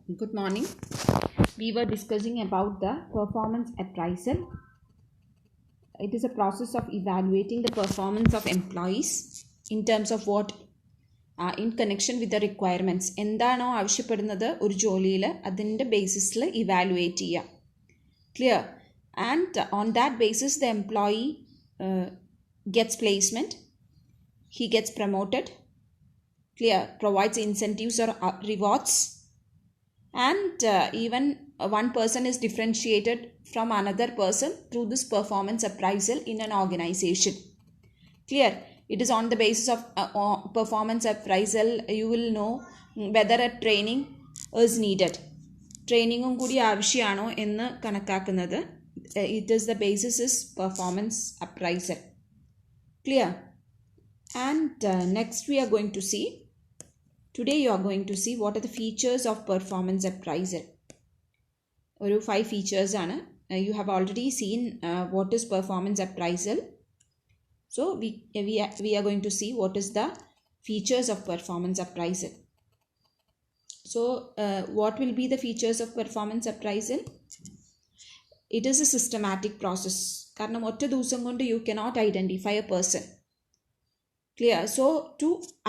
Good morning. We were discussing about the performance appraisal. It is a process of evaluating the performance of employees in terms of what in connection with the requirements. എന്താണോ ആവശ്യപ്പെടുന്നത് ഒരു ജോലിയിൽ അതിൻ്റെ ബേസിസിൽ evaluate ചെയ്യുക. Clear? And on that basis the employee gets placement, he gets promoted, clear, provides incentives or rewards, and even one person is differentiated from another person through this performance appraisal in an organization. Clear? It is on the basis of performance appraisal you will know whether a training is needed. ട്രെയിനിങ്ങും കൂടി ആവശ്യമാണോ എന്ന് കണക്കാക്കുന്നത്. It is the basis is performance appraisal. Clear? And next we are going to see today you are going to see what are the features of performance appraisal. Oru 5 features aanu. You have already seen what is performance appraisal. So we are going to see what is the features of performance appraisal. So what will be the features of performance appraisal? It is a systematic process. Karanam otta ദിവസം കൊണ്ട് you cannot identify a person. Clear? So to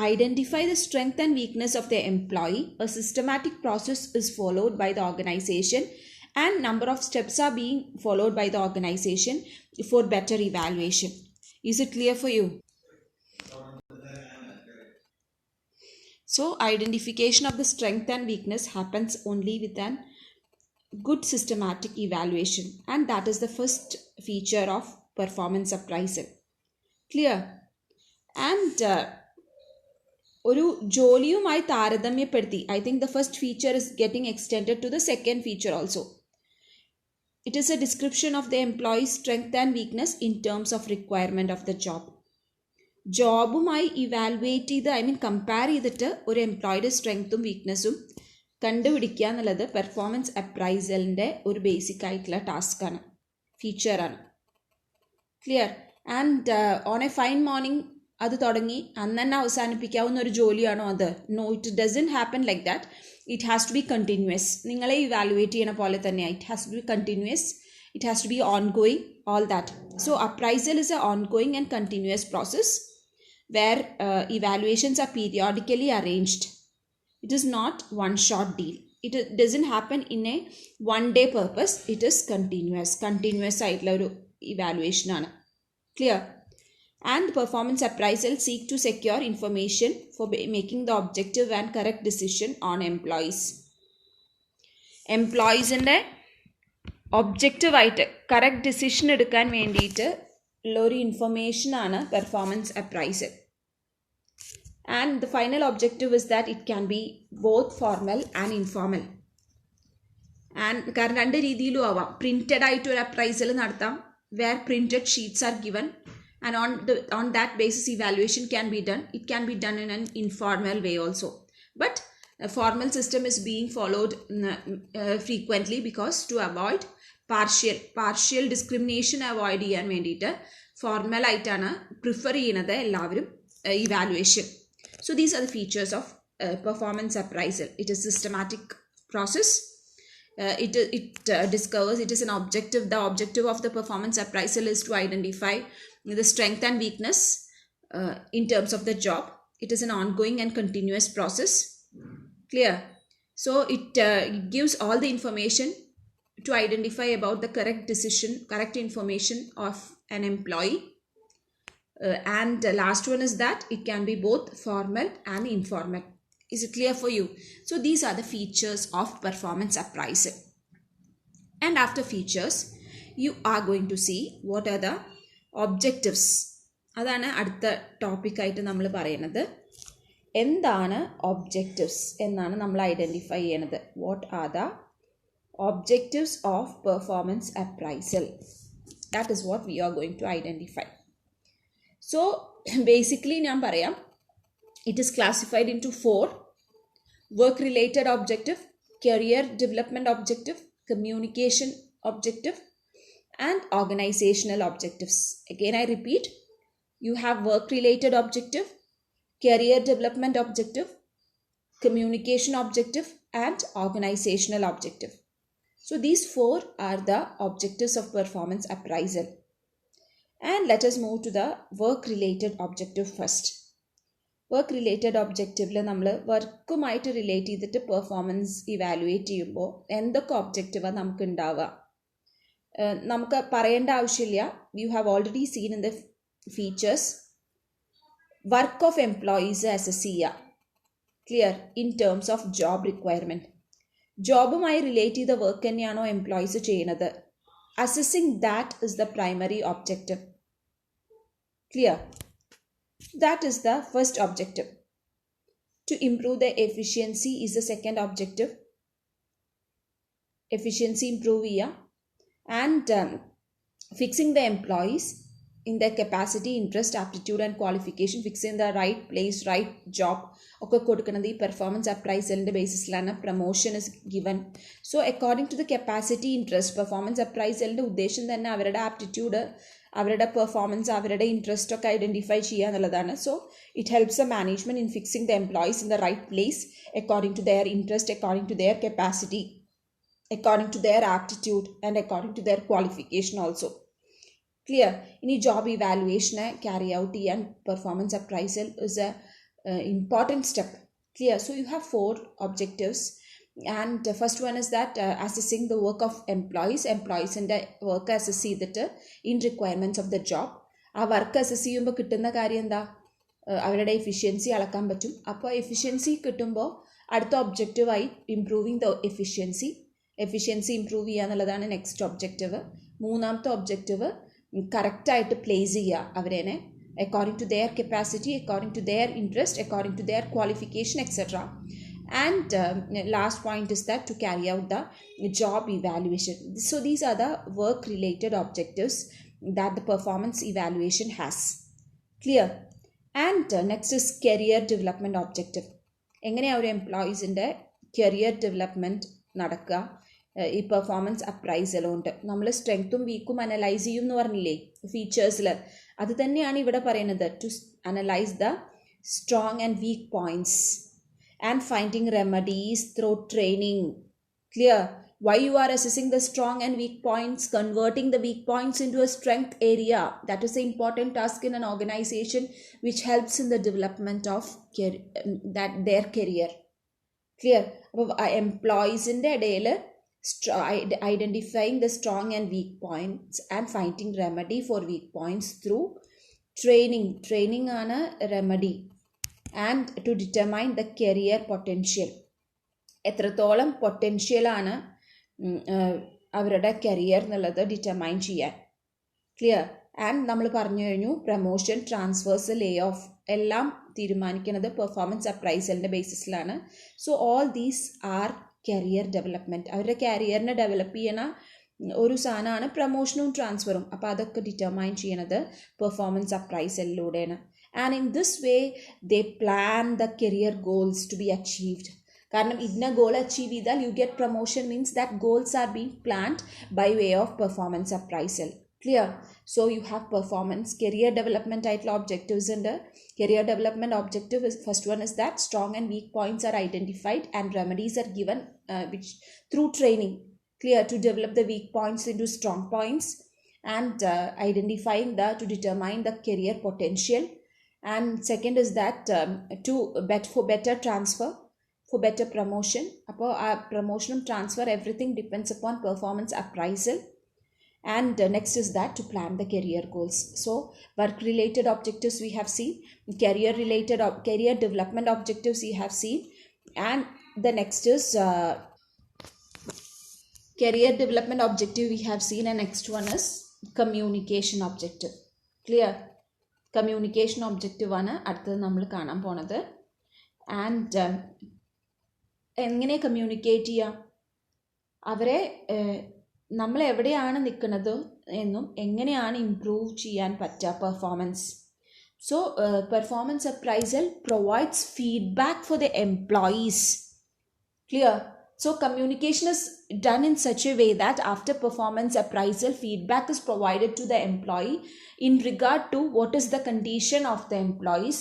identify the strength and weakness of the employee, a systematic process is followed by the organization and number of steps are being followed by the organization for better evaluation. Is it clear for you? So identification of the strength and weakness happens only with an good systematic evaluation, and that is the first feature of performance appraisal. Clear? And ഒരു ജോലിയുമായി താരതമ്യപ്പെടുത്തി I think the first feature is getting extended to the second feature also. It is a description of the employees strength and weakness in terms of requirement of the job. ജോബുമായി evaluate ചെയ്ത് compare ചെയ്തിട്ട് ഒരു എംപ്ലോയിയുടെ സ്ട്രെങ്ത്തും വീക്ക്നെസ്സും കണ്ടുപിടിക്കുക എന്നുള്ളത് performance അപ്രൈസലിൻ്റെ ഒരു basic ആയിട്ടുള്ള ടാസ്ക്കാണ്, ഫീച്ചറാണ്. Clear? And on a fine morning അത് തുടങ്ങി അന്ന് തന്നെ അവസാനിപ്പിക്കാവുന്ന ഒരു ജോലിയാണോ അത്? No, it doesn't happen like that. It has to be continuous. നിങ്ങളെ ഇവാലുവേറ്റ് ചെയ്യണ പോലെ തന്നെയാണ്. It has to be continuous, it has to be ongoing, all that. So appraisal is a ongoing and continuous process where evaluations are periodically arranged. It is not one shot deal. It doesn't happen in A one day purpose. It is continuous ആയിട്ടുള്ള ഒരു ഇവാലുവേഷനാണ്. Clear? And the performance appraisal seek to secure information for making the objective and correct decision on employees. എംപ്ലോയീസിൻ്റെ ഒബ്ജക്റ്റീവായിട്ട് correct decision എടുക്കാൻ വേണ്ടിയിട്ട് ഉള്ള ഒരു ഇൻഫർമേഷനാണ് performance appraisal. And the final objective is that it can be both formal and informal. And കാരണം രണ്ട് രീതിയിലും ആവാം. പ്രിൻറ്റഡ് ആയിട്ട് ഒരു അപ്രൈസൽ നടത്താം, where printed sheets are given, and on that basis evaluation can be done. It can be done in an informal way also, but a formal system is being followed frequently because to avoid partial discrimination avoid ചെയ്യാൻ വേണ്ടിയിട്ട് formal ആയിട്ടാണ് prefer ചെയ്യുന്നത് എല്ലാവരും evaluation. So these are the features of performance appraisal. It is systematic process. It discovers, it is an objective. The objective of the performance appraisal is to identify the strength and weakness in terms of the job. It is an ongoing and continuous process. Clear? So it gives all the information to identify about the correct information of an employee. And the last one is that it can be both formal and informal. Is it clear for you? So these are the features of performance appraisal. And after features, you are going to see what are the objectives. അതാണ് അടുത്ത ടോപ്പിക്കായിട്ട് നമ്മൾ പറയുന്നത്. എന്താണ് objectives എന്നാണ് നമ്മൾ identify ചെയ്യണത്. What are the objectives of performance appraisal? That is what we are going to identify. So basically ഞാൻ പറയാം, it is classified into 4: work related objective, career development objective, communication objective, and organizational objectives. Again I repeat, you have work related objective, career development objective, communication objective and organizational objective. So these four are the objectives of performance appraisal. And let us move to the work related objective first. Work related ഒബ്ജക്റ്റീവിൽ നമ്മൾ വർക്കുമായിട്ട് relate ചെയ്തിട്ട് performance evaluate ചെയ്യുമ്പോൾ എന്തൊക്കെ ഒബ്ജക്റ്റീവാണ് നമുക്ക് ഉണ്ടാവുക? നമുക്ക് പറയേണ്ട ആവശ്യമില്ല. You have already seen in the features. Work of employees assess ചെയ്യുക. Clear? In terms of job requirement. ജോബുമായി റിലേറ്റ് ചെയ്ത വർക്ക് തന്നെയാണോ എംപ്ലോയീസ് ചെയ്യുന്നത്? Assessing that is the primary objective. Clear? That is the first objective. To improve the efficiency is the second objective. Efficiency improve here. And fixing the employees in their capacity, interest, aptitude and qualification, fixing the right place, right job. Okay, കൊടുക്കുന്നത് ഈ performance അപ്രൈസലിൻ്റെ ബേസിസിലാണ് promotion is given. So according to the capacity, interest, performance അപ്രൈസലിൻ്റെ ഉദ്ദേശം തന്നെ അവരുടെ aptitude, അവരുടെ performance, അവരുടെ ഇൻട്രസ്റ്റ് ഒക്കെ ഐഡൻറ്റിഫൈ ചെയ്യുക എന്നുള്ളതാണ്. So it helps the management in fixing the employees in the right place according to their interest, according to their capacity, according to their aptitude and according to their qualification also. Clear? Any job evaluation carry out and performance appraisal is a important step. Clear? So you have four objectives, and the first one is that assessing the work of employees in the work assess ചെയ്തിട്ട് in requirements of the job. ആ work assess ചെയ്യുമ്പോൾ കിട്ടുന്ന കാര്യം എന്താ? അവരുടെ efficiency അളക്കാൻ പറ്റും. അപ്പോൾ എഫിഷ്യൻസി കിട്ടുമ്പോൾ അടുത്ത ഒബ്ജക്റ്റീവായി ഇംപ്രൂവിങ് ദ എഫിഷ്യൻസി ഇംപ്രൂവ് ചെയ്യുക എന്നുള്ളതാണ് നെക്സ്റ്റ് ഒബ്ജക്റ്റീവ്. മൂന്നാമത്തെ ഒബ്ജക്റ്റീവ് കറക്റ്റായിട്ട് പ്ലേസ് ചെയ്യുക അവരെ according to their capacity, according to their interest, according to their qualification etcetera. And last point is that to carry out the job evaluation. So these are the work related objectives that the performance evaluation has. Clear? And next is career development objective. എങ്ങനെയാണ് ഒരു എംപ്ലോയീസിൻ്റെ career development നടക്കുക ഈ performance അപ്രൈസലുകൊണ്ട്? നമ്മൾ സ്ട്രെങ്ത്തും വീക്കും analyse ചെയ്യും എന്ന് പറഞ്ഞില്ലേ ഫീച്ചേഴ്സിൽ? അത് തന്നെയാണ് ഇവിടെ പറയുന്നത്. To analyse the strong and weak points and finding remedies through training. Clear? Why you are assessing the strong and weak points, converting the weak points into a strength area. That is an important task in an organization which helps in the development of their career. Clear? Employees in the day identifying the strong and weak points and finding remedy for weak points through training on a remedy. And to determine the career potential. എത്രത്തോളം പൊട്ടൻഷ്യലാണ് അവരുടെ career എന്നുള്ളത് determine ചെയ്യാൻ. Clear? And നമ്മൾ പറഞ്ഞു കഴിഞ്ഞു promotion, transfers, ലേ off എല്ലാം തീരുമാനിക്കുന്നത് performance അപ്രൈസലിൻ്റെ ബേസിസിലാണ്. So all these are career development. അവരുടെ കരിയറിനെ ഡെവലപ്പ് ചെയ്യണ ഒരു സാധനമാണ് പ്രമോഷനും ട്രാൻസ്ഫറും. അപ്പോൾ അതൊക്കെ ഡിറ്റർമൈൻ ചെയ്യണത് performance അപ്രൈസലിലൂടെയാണ്. And in this way they plan the career goals to be achieved. കാരണം ഇന്ന ഗോൾ അച്ചീവ് ചെയ്താൽ you get promotion means that goals are being planned by way of performance appraisal. Clear? So you have performance career development ആയിട്ടുള്ള objectives ഉണ്ട്. Career development objective is first one is that strong and weak points are identified and remedies are given which through training. Clear? To develop the weak points into strong points and identifying to determine the career potential. And second is that for better transfer, for better promotion. അപ്പോൾ ആ പ്രൊമോഷനും transfer everything depends upon performance appraisal. And next is that to plan the career goals. So work related objectives we have seen, career development objectives we have seen, and the next is career development objective we have seen, and next one is communication objective. Clear? Communication ഒബ്ജക്റ്റീവാണ് അടുത്തത് നമ്മൾ കാണാൻ പോണത്. And എങ്ങനെ communicate ചെയ്യാം, അവരെ നമ്മൾ എവിടെയാണ് നിൽക്കുന്നത് എന്നും എങ്ങനെയാണ് ഇംപ്രൂവ് ചെയ്യാൻ പറ്റുക performance. So performance appraisal provides feedback for the employees. Clear? So communication is done in such a way that after performance appraisal, feedback is provided to the employee in regard to what is the condition of the employees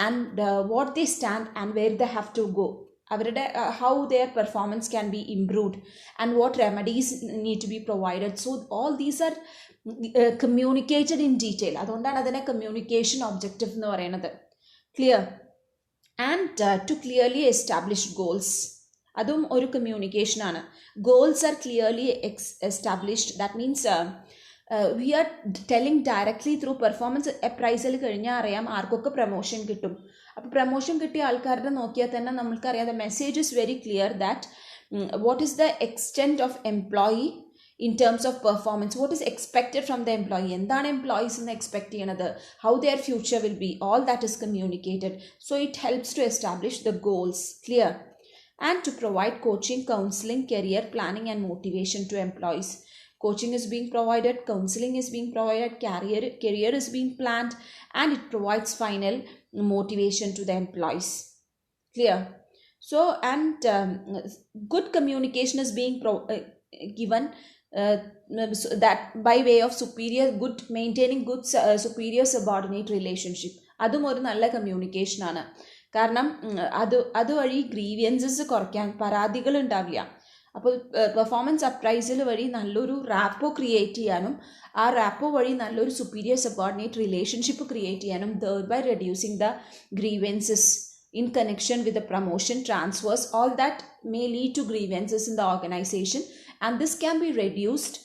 and what they stand and where they have to go. അവരുടെ how their performance can be improved and what remedies need to be provided. So all these are communicated in detail. അതുകൊണ്ടാണ് അതിനെ communication objective എന്ന് പറയുന്നത്. Clear? And to clearly establish goals. അതും ഒരു communication ആണ്. Goals are clearly established. That means we are telling directly through performance appraisal കഴിഞ്ഞാൽ അറിയാം ആർക്കൊക്കെ പ്രൊമോഷൻ കിട്ടും. അപ്പോൾ പ്രൊമോഷൻ കിട്ടിയ ആൾക്കാരുടെ നോക്കിയാൽ തന്നെ നമ്മൾക്കറിയാം the message is very clear that what is the extent of employee in terms of performance, what is expected from the employee, എന്താണ് employees എന്ന് expect ചെയ്യണത്, how their future will be, all that is communicated. So it helps to establish the goals. Clear? And to provide coaching, counseling, career planning and motivation to employees. Coaching is being provided, counseling is being provided, career is being planned, and it provides final motivation to the employees. Clear? So, and good communication is being given so that by way of maintaining good superior subordinate relationship. അതും ഒരു നല്ല communication ആണ്. കാരണം അതുവഴി grievances കുറയ്ക്കാൻ, പരാതികൾ ഉണ്ടാവില്ല. അപ്പോൾ പെർഫോമൻസ് അപ്രൈസൽ വഴി നല്ലൊരു റാപ്പോ ക്രിയേറ്റ് ചെയ്യാനും ആ റാപ്പോ വഴി നല്ലൊരു സുപ്പീരിയർ സബോർഡിനേറ്റ് റിലേഷൻഷിപ്പ് ക്രിയേറ്റ് ചെയ്യാനും thereby reducing the grievances in connection with the promotion, transfers, all that may lead to grievances in the organization, and this can be reduced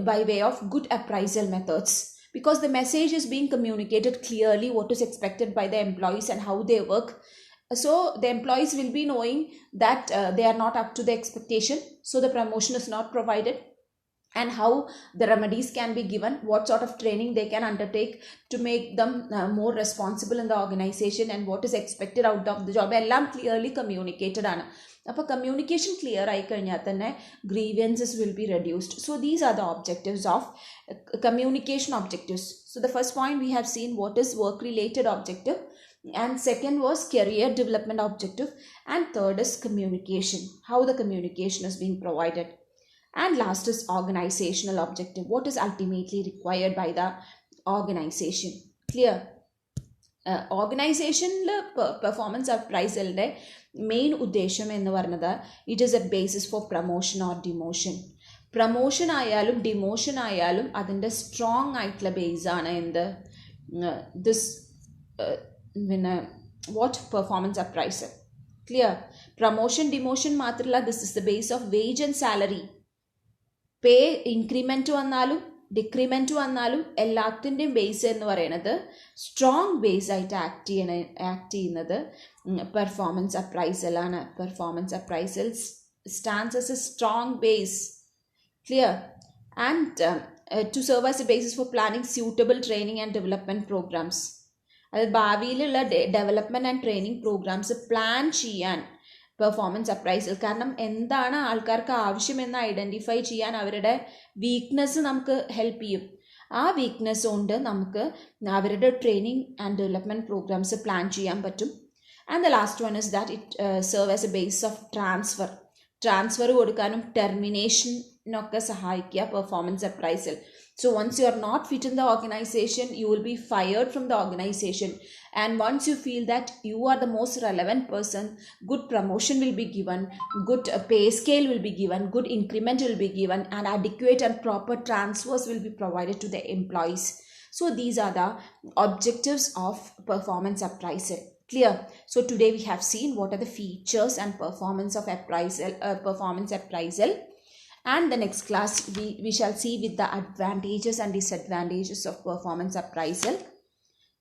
by way of good appraisal methods, because the message is being communicated clearly, what is expected by the employees and how they work. So the employees will be knowing that they are not up to the expectation, so the promotion is not provided, and how the remedies can be given, what sort of training they can undertake to make them more responsible in the organization, and what is expected out of the job. എല്ലാം clearly communicated ആണ്. അപ്പോൾ communication clear ആയി കഴിഞ്ഞാൽ തന്നെ grievances will be reduced. So these are the objectives of communication objectives. So the first point we have seen what is work related objective, and second was career development objective, and third is communication, how the communication is being provided, and last is organizational objective, what is ultimately required by the organization. Clear? ഓർഗനൈസേഷനിൽ performance അപ്രൈസലിൻ്റെ main ഉദ്ദേശം എന്ന് പറയുന്നത് it is a basis for promotion or demotion. Promotion ആയാലും demotion ആയാലും അതിൻ്റെ strong ആയിട്ടുള്ള ബേസാണ് എന്ത് ദിസ് പിന്നെ what performance appraisal. Clear? Promotion demotion മാത്രമല്ല, this is the base of wage and salary. Pay increment വന്നാലും ഡിക്രിമെൻറ്റ് വന്നാലും എല്ലാത്തിൻ്റെയും ബേസ് എന്ന് പറയുന്നത് സ്ട്രോങ് ബേസ് ആയിട്ട് ആക്ട് ചെയ്യുന്നത് പെർഫോമൻസ് അപ്രൈസലാണ്. Performance appraisal stands as a strong base. Clear? And to serve as a basis for planning suitable training and development programmes. അതായത് ഭാവിയിലുള്ള development and training programmes plan ചെയ്യാൻ performance appraisal, കാരണം എന്താണ് ആൾക്കാർക്ക് ആവശ്യമെന്ന് ഐഡൻറ്റിഫൈ ചെയ്യാൻ അവരുടെ വീക്ക്നെസ് നമുക്ക് ഹെൽപ്പ് ചെയ്യും. ആ വീക്ക്നെസ് കൊണ്ട് നമുക്ക് അവരുടെ training and development programs plan ചെയ്യാൻ പറ്റും. And the last one is that it serve as a base of transfer കൊടുക്കാനും ടെർമിനേഷനൊക്കെ സഹായിക്കുക performance appraisal. So once you are not fit in the organization, you will be fired from the organization, and once you feel that you are the most relevant person, good promotion will be given, good pay scale will be given, good increment will be given, and adequate and proper transfers will be provided to the employees. So these are the objectives of performance appraisal. Clear? So today we have seen what are the features and performance appraisal. And the next class we shall see with the advantages and disadvantages of performance appraisal.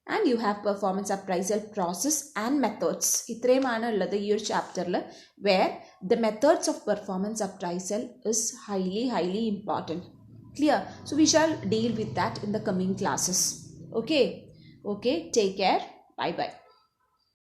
And you have performance appraisal process and methods. ഇത്രയുമാണ് ഉള്ളത് ഈ ഒരു ചാപ്റ്ററിൽ, where the methods of performance appraisal is highly important. Clear? So we shall deal with that in the coming classes. Okay, take care. Bye.